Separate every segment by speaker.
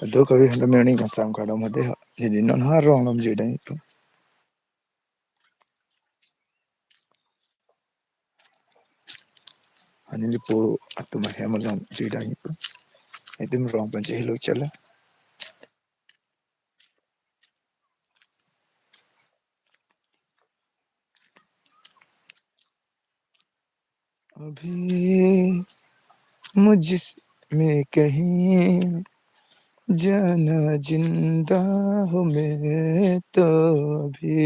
Speaker 1: Ado kawi handa merni kasam kada made jadi non harong nam jeda itu. Ani lipo atu mahya malam jeda itu. Itu merong panci hilo chala. अभी मुझमें कहीं जाना जिंदा हूँ मैं तो अभी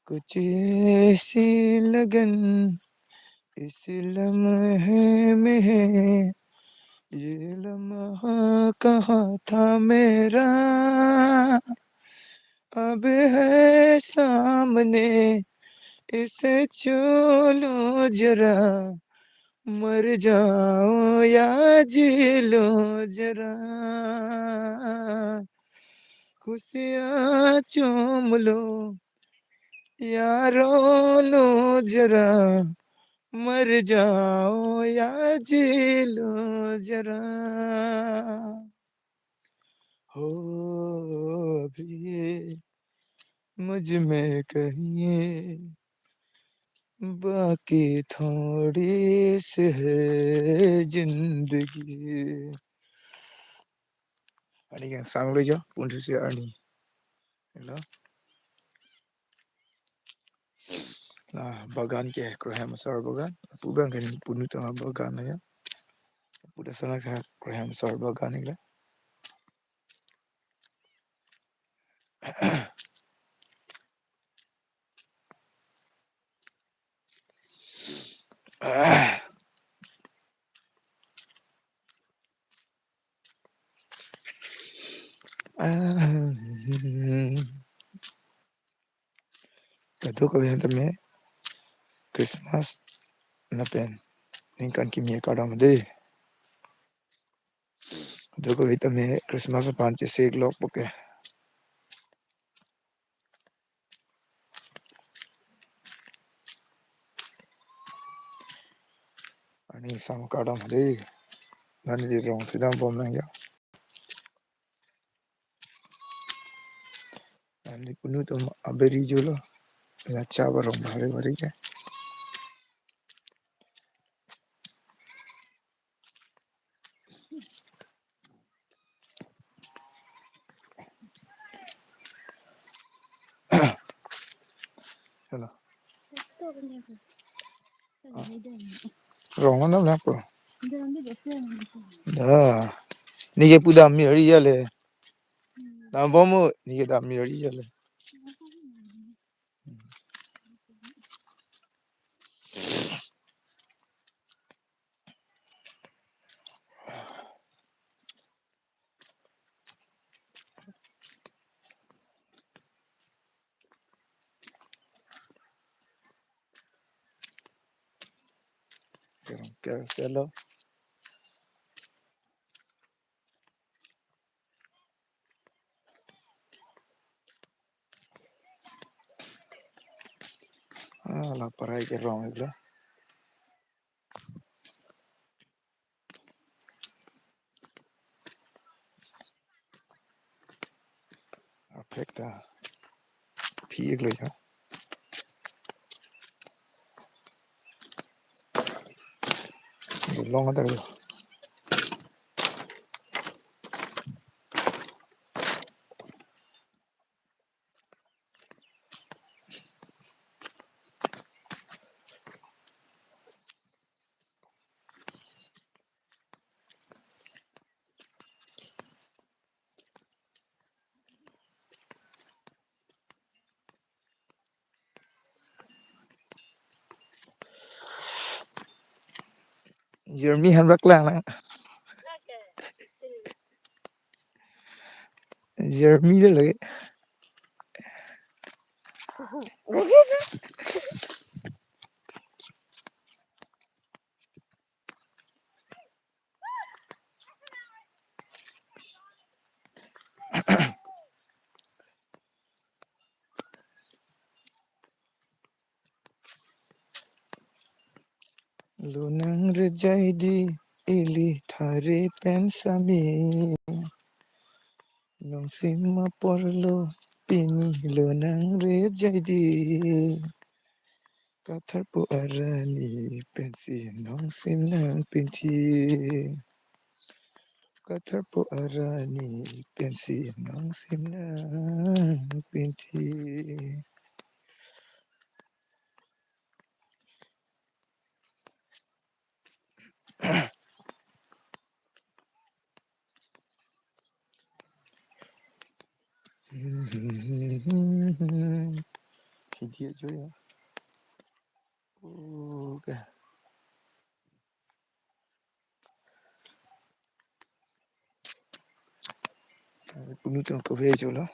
Speaker 1: कुछ ऐसी लगन इस लम्हे में है ये लम्हा कहाँ था मेरा अब है सामने इसे छू लो जरा मर जाओ या जी लो जरा खुशियाँ चूम लो या रो लो जरा मर जाओ या जी लो जरा हो अभी मुझ में कहीं बाकी थोड़ी सी है जिंदगी Ani kan sang lo jo pun si ani lo nah bagan ke krohem sar bagan puban kan punu tengah bagan ya udah sana ka krohem sar bagan ni lah Kado ko yan tame Christmas na pen ningkan kimia kadam de kado ko itame Christmas pan che sek lok poke ani sam kadam de nani di rong sidam bom na ya ani punu to aberi jolo ya cha barong bhare bhare ke rong na ko da ni ke pudam mi ri ya le na bomo ni ke dam mi ri ya le ke selo la parai ke rong igla afekta phi iglo ya long ta Jeremy han bak lang na Jeremy de lagi lu nang rejai di Ili thare pensami nong sima porlo pini lo nang re jadi kathar po arani pensi nong sim nang pinti kathar po arani pensi nong sim nang pinti Dia jo ya. Oke. Puno tong ko vejo lo.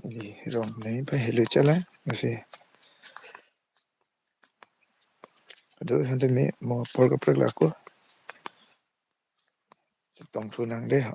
Speaker 1: Ni rom nei pa helu chala mase. Ado hande me mo porga prag ko. Tong thu nang de ha.